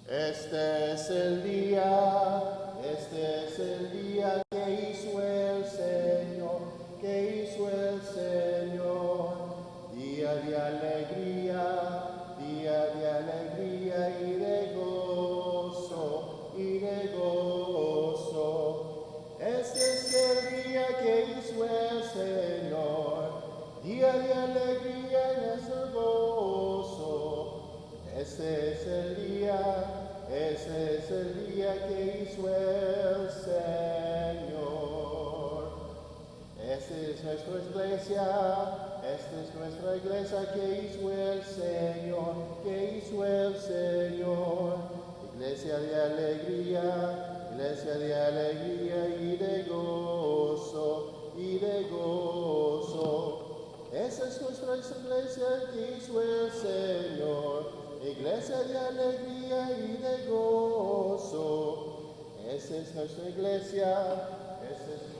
Este es el día que hizo el Señor, día de alegría y de gozo, Este es el día que hizo el Señor, día de alegría y de gozo. Ese es el día que hizo el Señor. Esta es nuestra iglesia que hizo el Señor, iglesia de alegría y de gozo, Esa es nuestra iglesia que hizo el Señor, iglesia de alegría y de gozo. Esa es nuestra iglesia que hizo el Señor.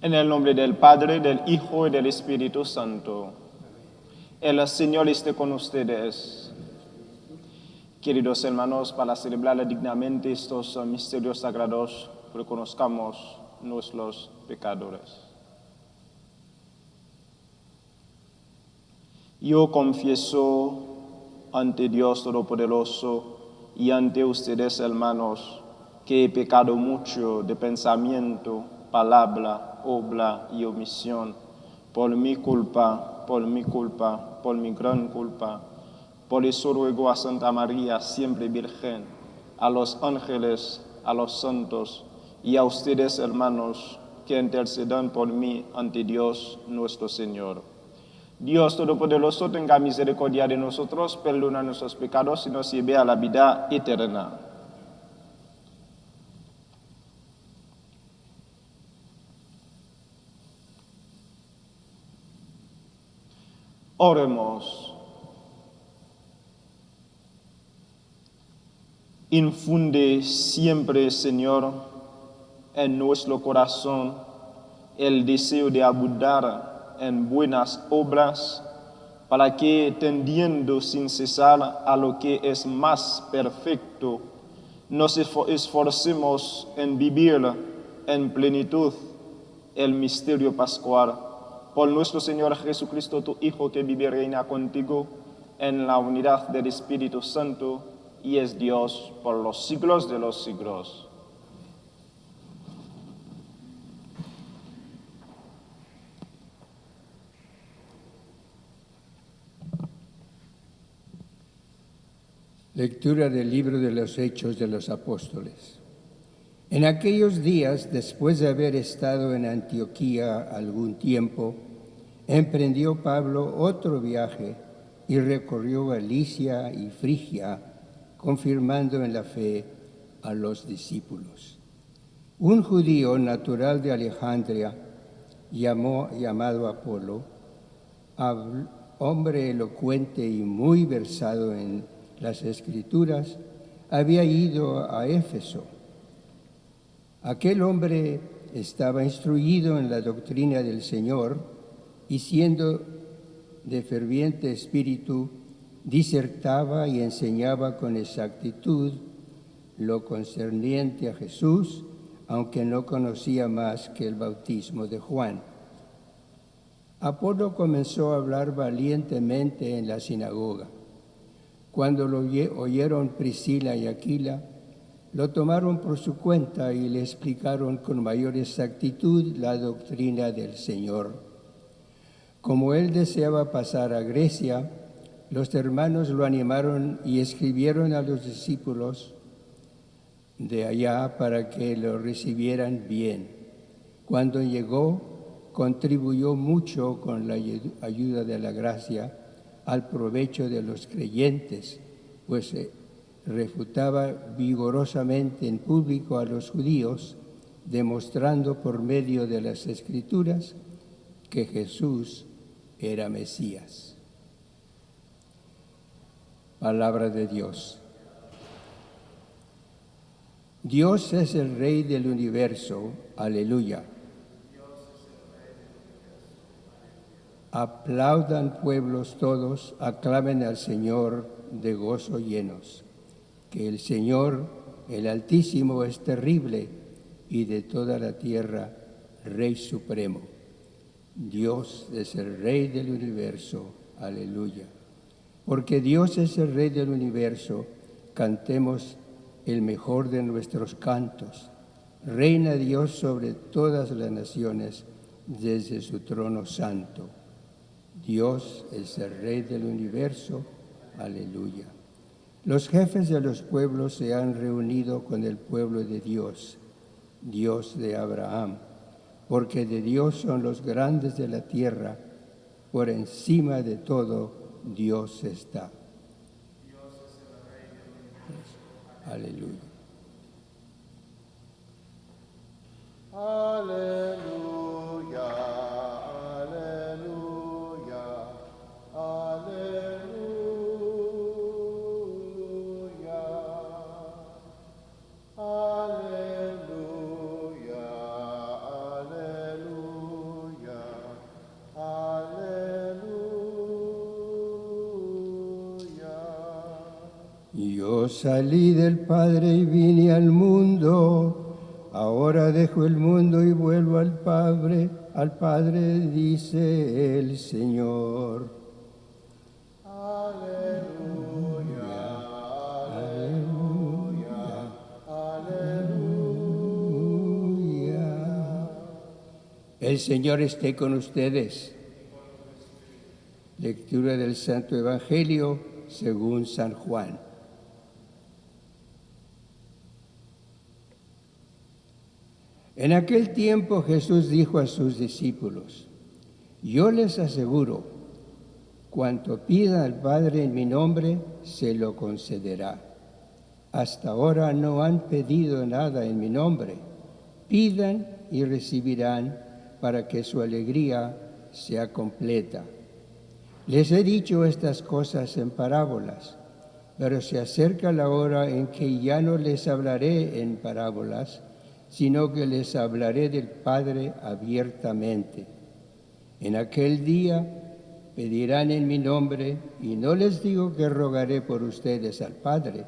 En el nombre del Padre, del Hijo y del Espíritu Santo. El Señor esté con ustedes. Queridos hermanos, para celebrar dignamente estos misterios sagrados, reconozcamos nuestros pecadores. Yo confieso ante Dios Todopoderoso y ante ustedes, hermanos, que he pecado mucho de pensamiento, palabra, obra y omisión, por mi culpa, por mi gran culpa. Por eso ruego a Santa María, siempre Virgen, a los ángeles, a los santos y a ustedes, hermanos, que intercedan por mí ante Dios nuestro Señor. Dios Todopoderoso tenga misericordia de nosotros, perdona nuestros pecados y nos lleve a la vida eterna. Oremos. Infunde siempre, Señor, en nuestro corazón el deseo de abundar en buenas obras, para que, tendiendo sin cesar a lo que es más perfecto, nos esforcemos en vivir en plenitud el misterio pascual. Por nuestro Señor Jesucristo, tu Hijo, que vive y reina contigo en la unidad del Espíritu Santo, y es Dios por los siglos de los siglos. Lectura del libro de los Hechos de los Apóstoles. En aquellos días, después de haber estado en Antioquía algún tiempo, emprendió Pablo otro viaje y recorrió Galicia y Frigia, confirmando en la fe a los discípulos. Un judío natural de Alejandría, llamado Apolo, hombre elocuente y muy versado en las Escrituras, había ido a Éfeso. Aquel hombre estaba instruido en la doctrina del Señor y, siendo de ferviente espíritu, disertaba y enseñaba con exactitud lo concerniente a Jesús, aunque no conocía más que el bautismo de Juan. Apolo comenzó a hablar valientemente en la sinagoga. Cuando lo oyeron Priscila y Aquila, lo tomaron por su cuenta y le explicaron con mayor exactitud la doctrina del Señor. Como él deseaba pasar a Grecia, los hermanos lo animaron y escribieron a los discípulos de allá para que lo recibieran bien. Cuando llegó, contribuyó mucho con la ayuda de la gracia al provecho de los creyentes, pues refutaba vigorosamente en público a los judíos, demostrando por medio de las Escrituras que Jesús era Mesías. Palabra de Dios. Dios es el Rey del universo. Aleluya. Aplaudan pueblos todos, aclamen al Señor de gozo llenos. Que el Señor, el Altísimo, es terrible y de toda la tierra, Rey supremo. Dios es el Rey del universo. Aleluya. Porque Dios es el Rey del universo, cantemos el mejor de nuestros cantos. Reina Dios sobre todas las naciones desde su trono santo. Dios es el Rey del universo. Aleluya. Los jefes de los pueblos se han reunido con el pueblo de Dios, Dios de Abraham, porque de Dios son los grandes de la tierra, por encima de todo Dios está. Dios es el Rey del universo. Aleluya. Aleluya, aleluya, aleluya, aleluya, aleluya, aleluya. Yo salí del Padre y vine al mundo. Ahora dejo el mundo y vuelvo al Padre, dice el Señor. Aleluya, aleluya, Aleluya. El Señor esté con ustedes. Lectura del Santo Evangelio según San Juan. En aquel tiempo Jesús dijo a sus discípulos: yo les aseguro, cuanto pida al Padre en mi nombre, se lo concederá. Hasta ahora no han pedido nada en mi nombre. Pidan y recibirán para que su alegría sea completa. Les he dicho estas cosas en parábolas, pero se acerca la hora en que ya no les hablaré en parábolas, sino que les hablaré del Padre abiertamente. En aquel día pedirán en mi nombre, y no les digo que rogaré por ustedes al Padre,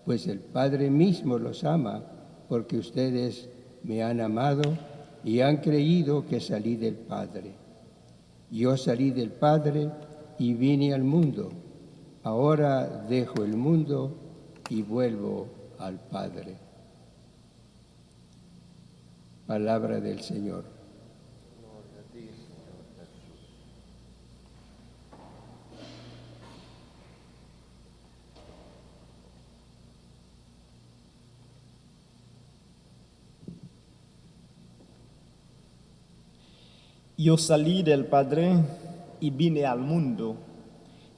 pues el Padre mismo los ama, porque ustedes me han amado y han creído que salí del Padre. Yo salí del Padre y vine al mundo. Ahora dejo el mundo y vuelvo al Padre. Palabra del Señor. Gloria a ti, Señor Jesús. Yo salí del Padre y vine al mundo.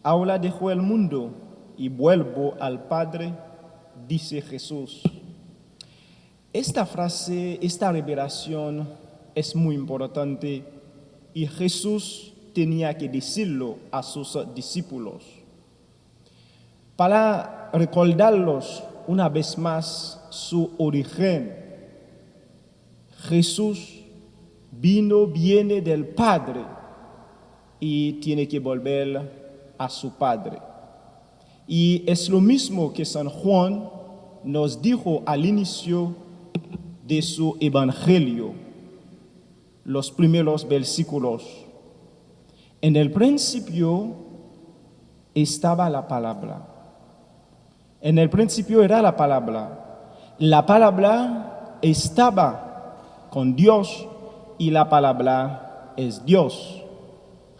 Ahora dejo el mundo y vuelvo al Padre, dice Jesús. Esta frase, esta revelación es muy importante y Jesús tenía que decirlo a sus discípulos para recordarlos una vez más su origen. Jesús viene del Padre y tiene que volver a su Padre. Y es lo mismo que San Juan nos dijo al inicio de su Evangelio, los primeros versículos. En el principio estaba la palabra. En el principio era la palabra. La palabra estaba con Dios y la palabra es Dios.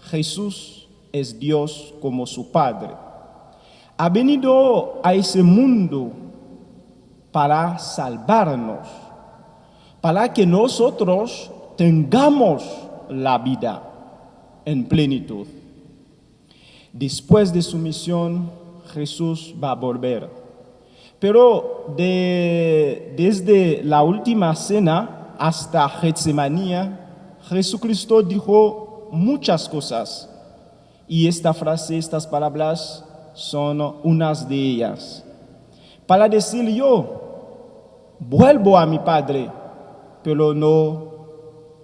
Jesús es Dios como su Padre. Ha venido a ese mundo para salvarnos, para que nosotros tengamos la vida en plenitud. Después de su misión, Jesús va a volver. Pero desde la última cena hasta Getsemaní, Jesucristo dijo muchas cosas. Y esta frase, estas palabras son unas de ellas. Para decir yo, vuelvo a mi Padre, pero no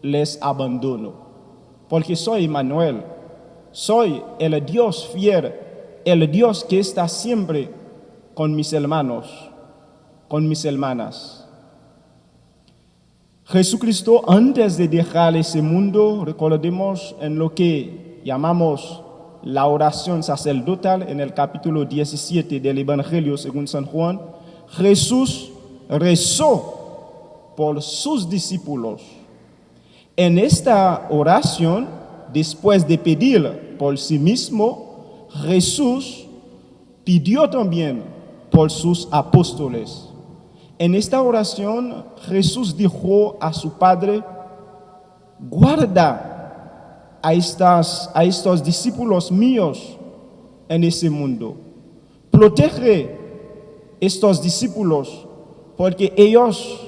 les abandono, porque soy Emmanuel, soy el Dios fiel, el Dios que está siempre con mis hermanos, con mis hermanas. Jesucristo, antes de dejar ese mundo, recordemos en lo que llamamos la oración sacerdotal en el capítulo 17 del Evangelio según San Juan, Jesús rezó por sus discípulos. En esta oración, después de pedir por sí mismo, Jesús pidió también por sus apóstoles. En esta oración, Jesús dijo a su Padre: guarda a estos discípulos míos en ese mundo. Protege estos discípulos porque ellos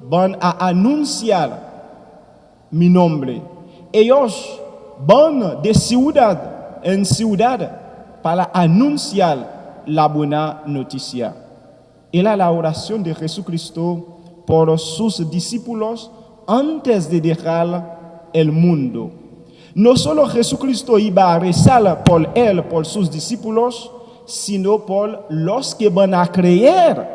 van a anunciar mi nombre. Ellos van de ciudad en ciudad para anunciar la buena noticia. Era la oración de Jesucristo por sus discípulos antes de dejar el mundo. No solo Jesucristo iba a rezar por él, por sus discípulos, sino por los que van a creer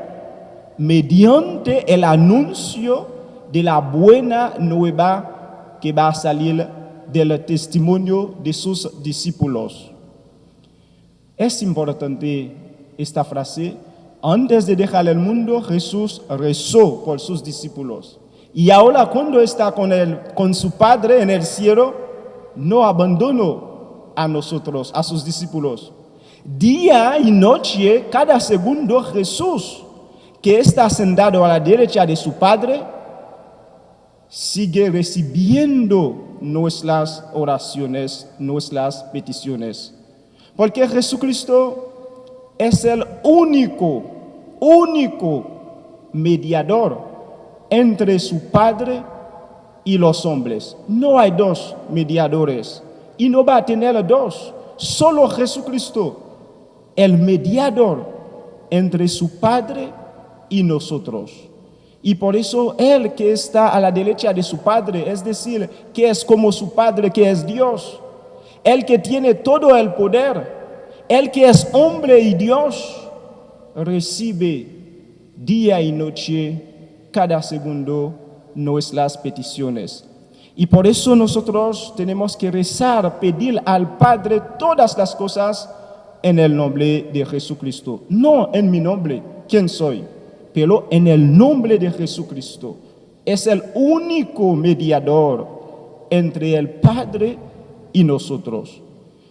mediante el anuncio de la buena nueva que va a salir del testimonio de sus discípulos. Es importante esta frase. Antes de dejar el mundo, Jesús rezó por sus discípulos. Y ahora cuando está con su Padre en el cielo, no abandonó a nosotros, a sus discípulos. Día y noche, cada segundo, Jesús, que está sentado a la derecha de su Padre, sigue recibiendo nuestras oraciones, nuestras peticiones. Porque Jesucristo es el único mediador entre su Padre y los hombres. No hay dos mediadores y no va a tener dos. Solo Jesucristo, el mediador entre su Padre y nosotros. Y por eso Él que está a la derecha de su Padre, es decir, que es como su Padre, que es Dios, Él que tiene todo el poder, Él que es hombre y Dios, recibe día y noche, cada segundo, nuestras peticiones. Y por eso nosotros tenemos que rezar, pedir al Padre todas las cosas en el nombre de Jesucristo. No en mi nombre, ¿quién soy? Pero en el nombre de Jesucristo. Es el único mediador entre el Padre y nosotros.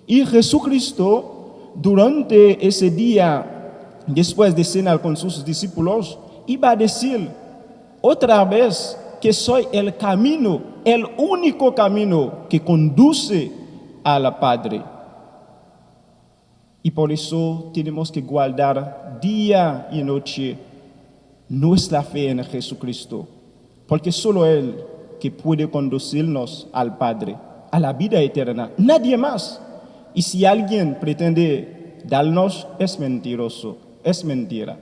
Y Jesucristo, durante ese día, después de cenar con sus discípulos, iba a decir otra vez que soy el camino, el único camino que conduce al Padre. Y por eso tenemos que guardar día y noche nuestra fe en Jesucristo, porque solo Él que puede conducirnos al Padre, a la vida eterna, nadie más. Y si alguien pretende darnos, es mentiroso, es mentira.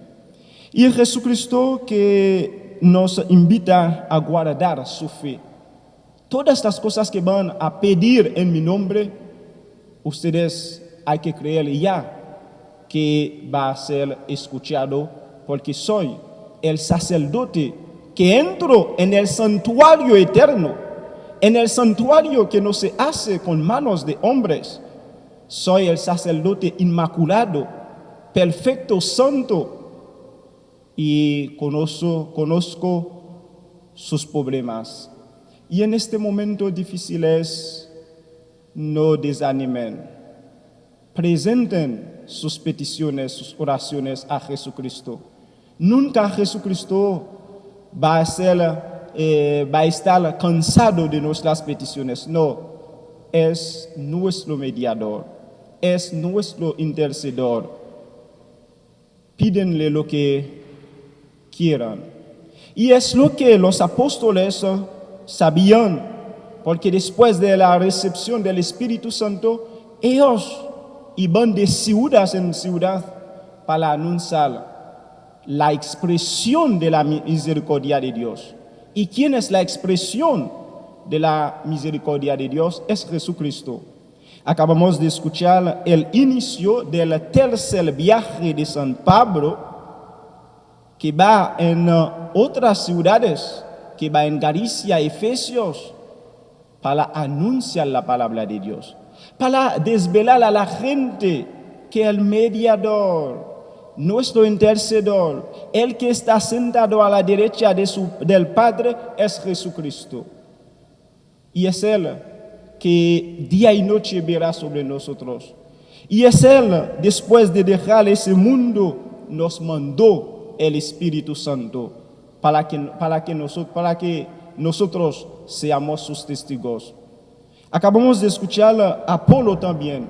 Y Jesucristo que nos invita a guardar su fe. Todas las cosas que van a pedir en mi nombre, ustedes hay que creer ya que va a ser escuchado, porque soy el sacerdote que entro en el santuario eterno, en el santuario que no se hace con manos de hombres. Soy el sacerdote inmaculado, perfecto, santo, y conozco sus problemas. Y en este momento difíciles, no desanimen. Presenten sus peticiones, sus oraciones a Jesucristo. Nunca Jesucristo va a estar cansado de nuestras peticiones. No, es nuestro mediador, es nuestro intercedor. Pídenle lo que quieran. Y es lo que los apóstoles sabían, porque después de la recepción del Espíritu Santo, ellos iban de ciudad en ciudad para anunciar la expresión de la misericordia de Dios. ¿Y quién es la expresión de la misericordia de Dios? Es Jesucristo. Acabamos de escuchar el inicio del tercer viaje de San Pablo, que va en otras ciudades, que va en Galicia, Efesios, para anunciar la palabra de Dios, para desvelar a la gente que el mediador, nuestro intercedor, el que está sentado a la derecha del Padre, es Jesucristo. Y es Él que día y noche verá sobre nosotros. Y es Él, después de dejar ese mundo, nos mandó el Espíritu Santo para que nosotros seamos sus testigos. Acabamos de escuchar a Apolo también,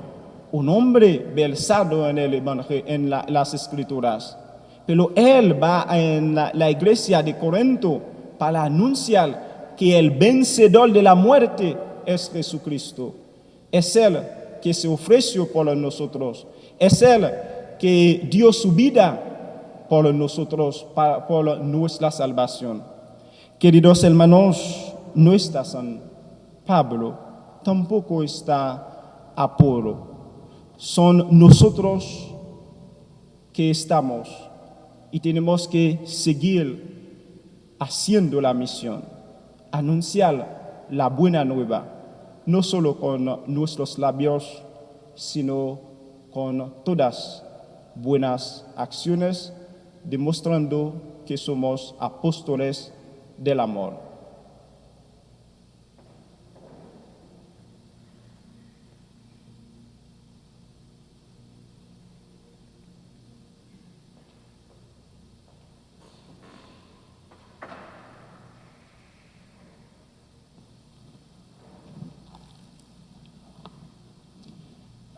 un hombre versado en las Escrituras. Pero él va en la iglesia de Corinto para anunciar que el vencedor de la muerte es Jesucristo. Es Él que se ofreció por nosotros. Es Él que dio su vida por nosotros, por nuestra salvación. Queridos hermanos, no está San Pablo, tampoco está Apolo. Son nosotros que estamos y tenemos que seguir haciendo la misión, anunciar la buena nueva, no solo con nuestros labios, sino con todas buenas acciones, demostrando que somos apóstoles del amor.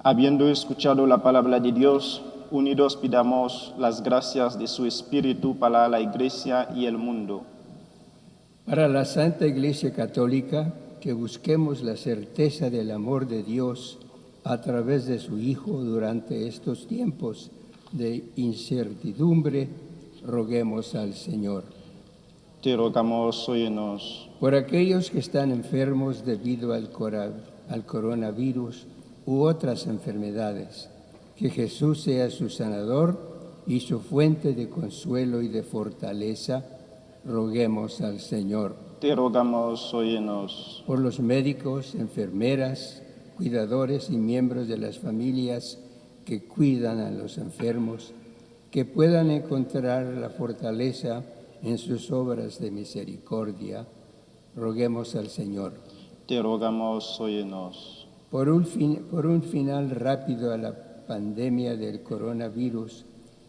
Habiendo escuchado la palabra de Dios, unidos pidamos las gracias de su Espíritu para la Iglesia y el mundo. Para la Santa Iglesia Católica, que busquemos la certeza del amor de Dios a través de su Hijo durante estos tiempos de incertidumbre, roguemos al Señor. Te rogamos, óyenos. Por aquellos que están enfermos debido al coronavirus u otras enfermedades, que Jesús sea su sanador y su fuente de consuelo y de fortaleza, roguemos al Señor. Te rogamos, óyenos. Por los médicos, enfermeras, cuidadores y miembros de las familias que cuidan a los enfermos, que puedan encontrar la fortaleza en sus obras de misericordia, roguemos al Señor. Te rogamos, óyenos. Por un final rápido a la pandemia del coronavirus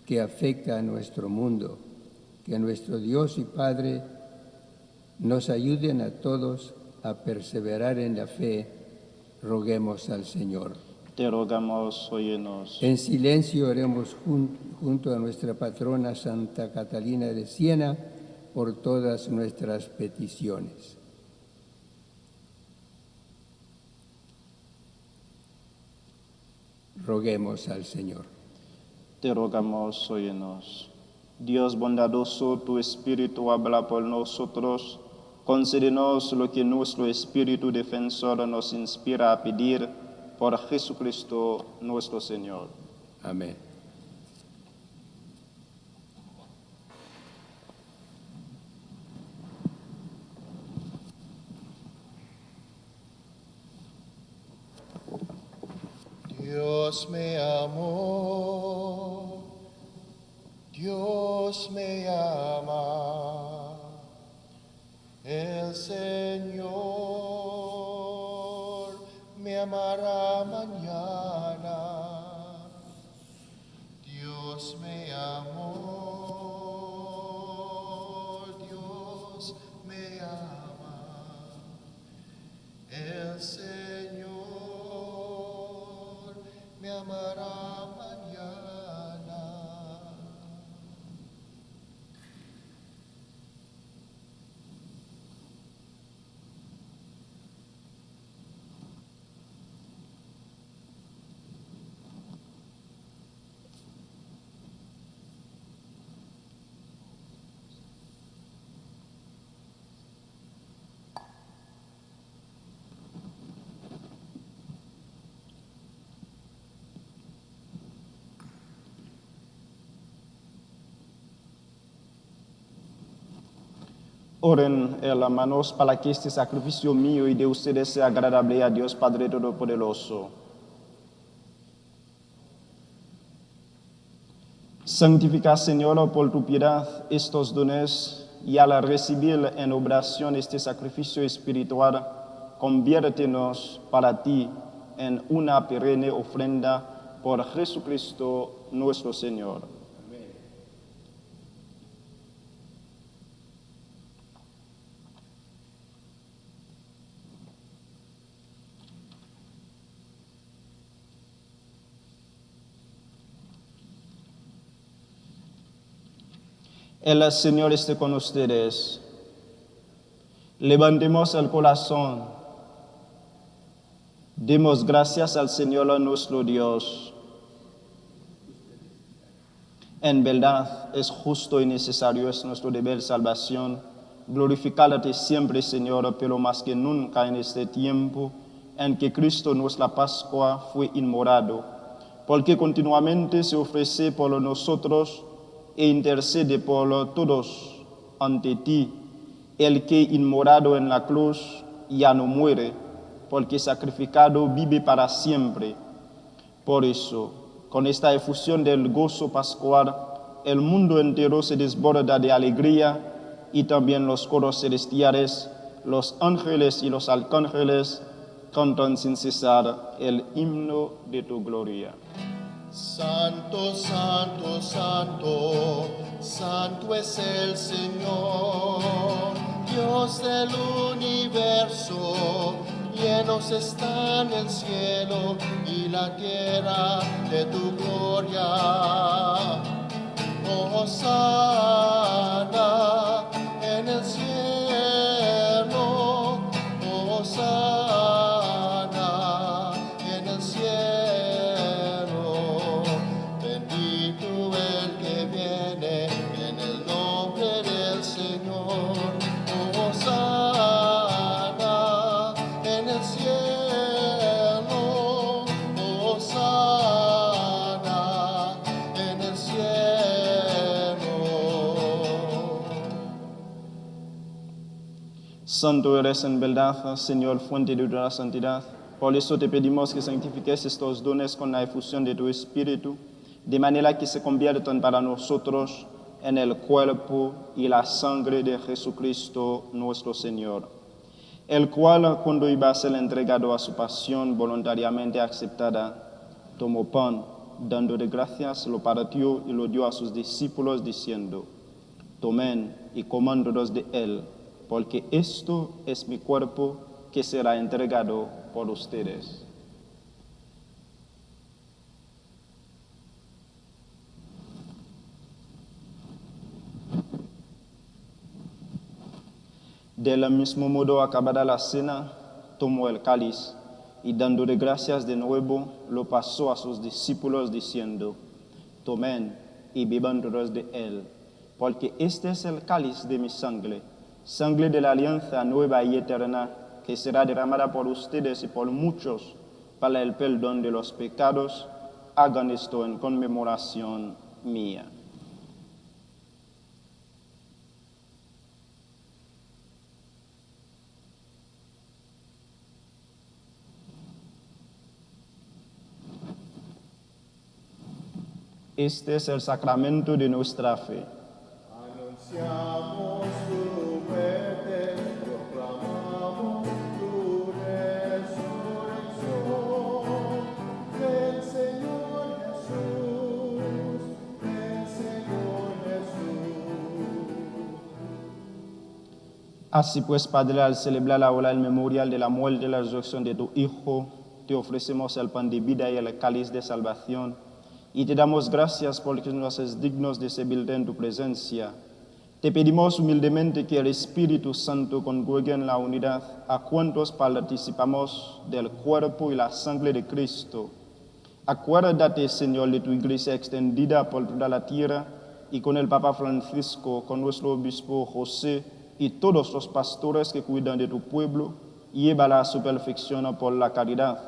que afecta a nuestro mundo, que nuestro Dios y Padre nos ayuden a todos a perseverar en la fe, roguemos al Señor. Te rogamos, óyenos. En silencio oremos junto a nuestra patrona Santa Catalina de Siena por todas nuestras peticiones. Roguemos al Señor. Te rogamos, óyenos. Dios bondadoso, tu Espíritu habla por nosotros. Concédenos lo que nuestro Espíritu defensor nos inspira a pedir por Jesucristo nuestro Señor. Amén. Dios me amó, Dios me ama, el Señor me amará mañana. Dios me amó, Dios me ama, el Señor me amará mañana. Oren, hermanos, para que este sacrificio mío y de ustedes sea agradable a Dios Padre Todopoderoso. Santifica, Señor, por tu piedad estos dones y al recibir en obración este sacrificio espiritual, conviértenos para ti en una perenne ofrenda por Jesucristo nuestro Señor. El Señor esté con ustedes. Levantemos el corazón. Demos gracias al Señor nuestro Dios. En verdad es justo y necesario, es nuestro deber salvación, glorificarte siempre, Señor, pero más que nunca en este tiempo en que Cristo nuestra Pascua fue inmolado, porque continuamente se ofrece por nosotros e intercede por todos ante ti, el que inmolado en la cruz ya no muere, porque sacrificado vive para siempre. Por eso, con esta efusión del gozo pascual, el mundo entero se desborda de alegría y también los coros celestiales, los ángeles y los arcángeles cantan sin cesar el himno de tu gloria. Santo, santo, santo, santo es el Señor, Dios del universo. Llenos están el cielo y la tierra de tu gloria. Hosana en el cielo, Hosana en el cielo. Bendito el que viene en el nombre del Señor. Hosana en el cielo, Hosana en el cielo. Santo eres en verdad, Señor, fuente de toda santidad. Por eso te pedimos que santifiques estos dones con la efusión de tu Espíritu, de manera que se conviertan para nosotros en el cuerpo y la sangre de Jesucristo nuestro Señor, el cual, cuando iba a ser entregado a su pasión voluntariamente aceptada, tomó pan, dando de gracias, lo partió y lo dio a sus discípulos, diciendo: tomen y coman todos de él, porque esto es mi cuerpo que será entregado por ustedes. Del mismo modo, acabada la cena, tomó el cáliz y dando de gracias de nuevo, lo pasó a sus discípulos diciendo: tomen y beban todos de él, porque este es el cáliz de mi sangre, sangre de la alianza nueva y eterna, que será derramada por ustedes y por muchos para el perdón de los pecados. Hagan esto en conmemoración mía. Este es el sacramento de nuestra fe. Anunciamos tu muerte, proclamamos tu resurrección. Ven, Señor Jesús, ven, Señor Jesús. Así pues, Padre, al celebrar ahora el memorial de la muerte y la resurrección de tu Hijo, te ofrecemos el pan de vida y el cáliz de salvación, y te damos gracias porque nos haces dignos de servir en tu presencia. Te pedimos humildemente que el Espíritu Santo congregue en la unidad a cuantos participamos del cuerpo y la sangre de Cristo. Acuérdate, Señor, de tu iglesia extendida por toda la tierra, y con el Papa Francisco, con nuestro obispo José y todos los pastores que cuidan de tu pueblo, llévala a su perfección por la caridad.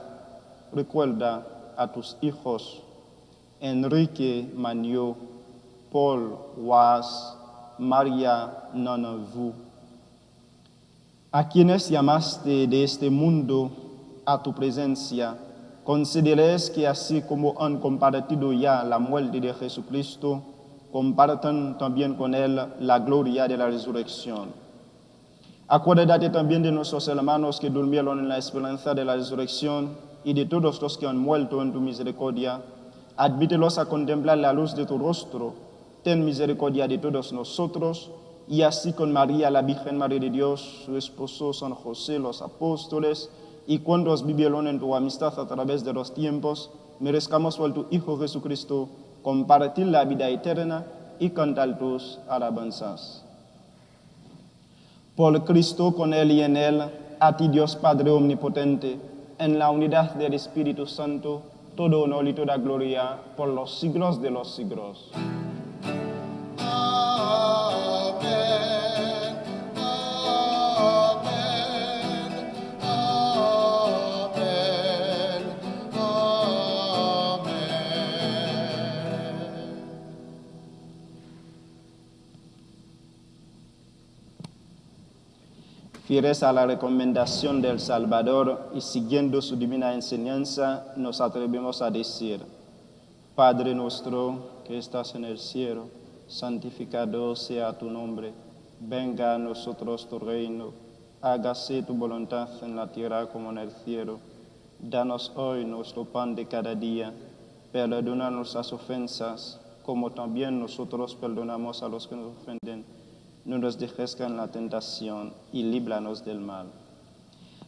Recuerda a tus hijos Enrique Magnot, Paul Was, Maria Nanavou, a quienes llamaste de este mundo a tu presencia, concederes que así como han compartido ya la muerte de Jesucristo, compartan también con Él la gloria de la resurrección. Acuérdate también de nuestros hermanos que durmieron en la esperanza de la resurrección y de todos los que han muerto en tu misericordia. Admítelos a contemplar la luz de tu rostro. Ten misericordia de todos nosotros, y así con María, la Virgen Madre de Dios, su esposo San José, los apóstoles, y cuantos vivieron en tu amistad a través de los tiempos, merezcamos por tu Hijo Jesucristo compartir la vida eterna y cantar tus alabanzas. Por Cristo, con Él y en Él, a ti Dios Padre Omnipotente, en la unidad del Espíritu Santo, todo honor y toda gloria por los siglos de los siglos. Fieles a la recomendación del Salvador y siguiendo su divina enseñanza, nos atrevemos a decir: Padre nuestro que estás en el cielo, santificado sea tu nombre. Venga a nosotros tu reino. Hágase tu voluntad en la tierra como en el cielo. Danos hoy nuestro pan de cada día. Perdona nuestras ofensas, como también nosotros perdonamos a los que nos ofenden. No nos dejes caer en la tentación y líbranos del mal.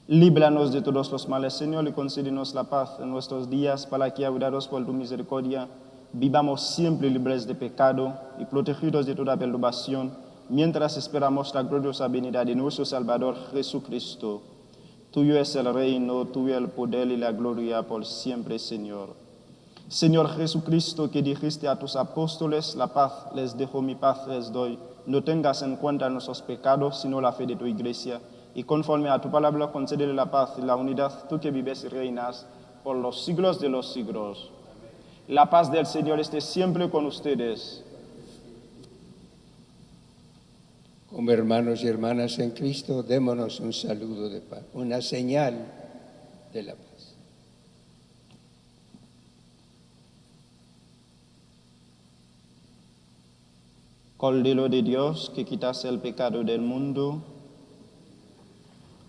Líbranos de todos los males, Señor, y concédenos la paz en nuestros días, para que, ayudados por tu misericordia, vivamos siempre libres de pecado y protegidos de toda perturbación, mientras esperamos la gloriosa venida de nuestro Salvador Jesucristo. Tuyo es el reino, tuyo el poder y la gloria por siempre, Señor. Señor Jesucristo, que dijiste a tus apóstoles: la paz les dejo, mi paz les doy. No tengas en cuenta nuestros pecados, sino la fe de tu iglesia. Y conforme a tu palabra, concédele la paz y la unidad, tú que vives y reinas por los siglos de los siglos. La paz del Señor esté siempre con ustedes. Como hermanos y hermanas en Cristo, démonos un saludo de paz, una señal de la paz. Cordero de Dios, que quitas el pecado del mundo.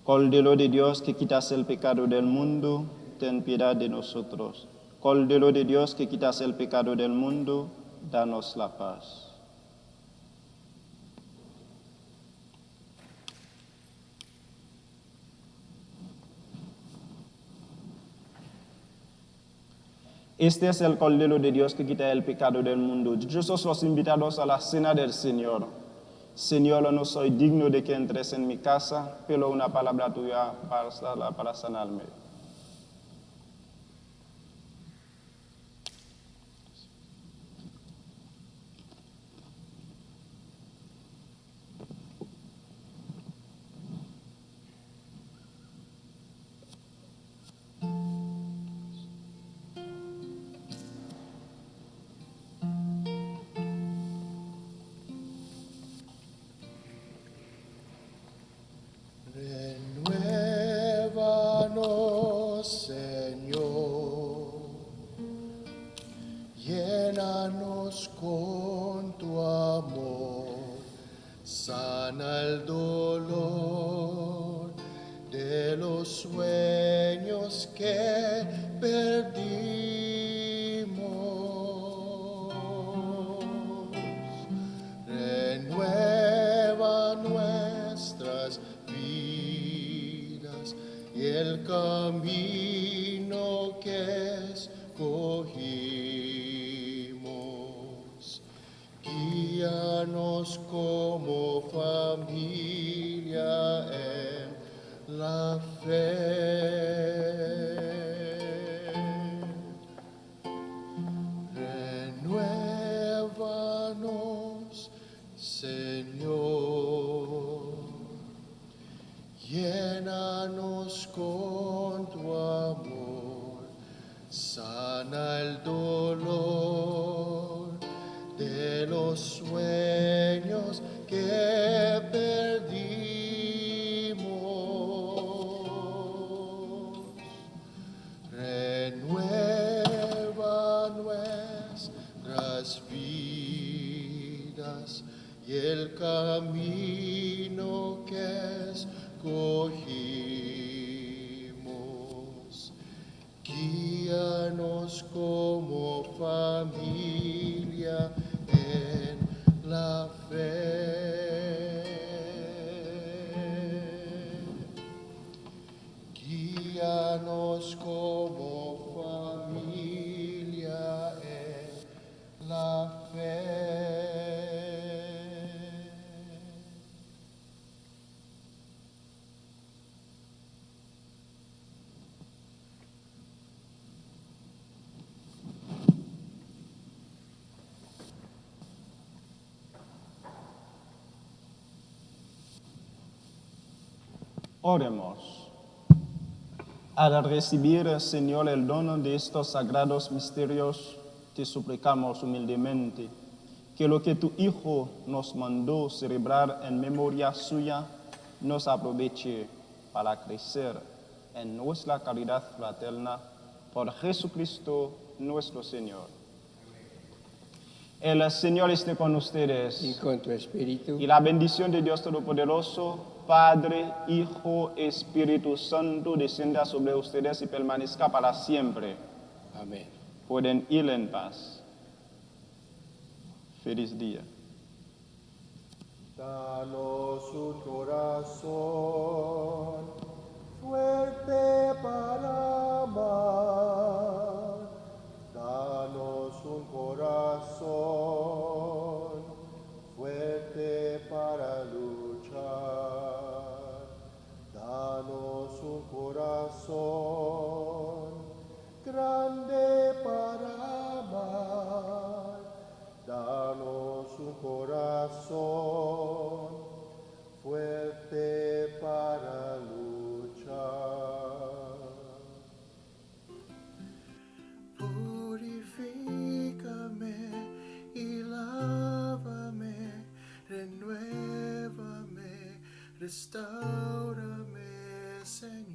Cordero de Dios, que quitas el pecado del mundo, ten piedad de nosotros. Cordero de Dios, que quitas el pecado del mundo, danos la paz. Este es el Cordero de Dios que quita el pecado del mundo. Dichosos los invitados a la cena del Señor. Señor, no soy digno de que entres en mi casa, pero una palabra tuya para sanarme. Renuévanos, Señor, llénanos con tu amor, sana el dolor de los sueños que perdimos. Renueva nuestras vidas y el camino que escogimos. Guíanos como familia en la fe. Renuévanos, Señor. Llénanos con tu amor, sana el dolor de los sueños que perdimos. camino que escogimos. Guíanos como familia en la fe. Guíanos como familia en la fe. Oremos. Al recibir, Señor, el don de estos sagrados misterios, te suplicamos humildemente que lo que tu Hijo nos mandó celebrar en memoria suya nos aproveche para crecer en nuestra caridad fraterna por Jesucristo nuestro Señor. El Señor esté con ustedes. Y con tu espíritu. Y la bendición de Dios Todopoderoso, Padre, Hijo, Espíritu Santo, descienda sobre ustedes y permanezca para siempre. Amén. Pueden ir en paz. Feliz día. Danos un corazón fuerte para amar. Danos un corazón fuerte para luchar. Danos un corazón grande para amar. Danos un corazón fuerte para luchar. Purifícame y lávame, renuévame, restáurame, Señor.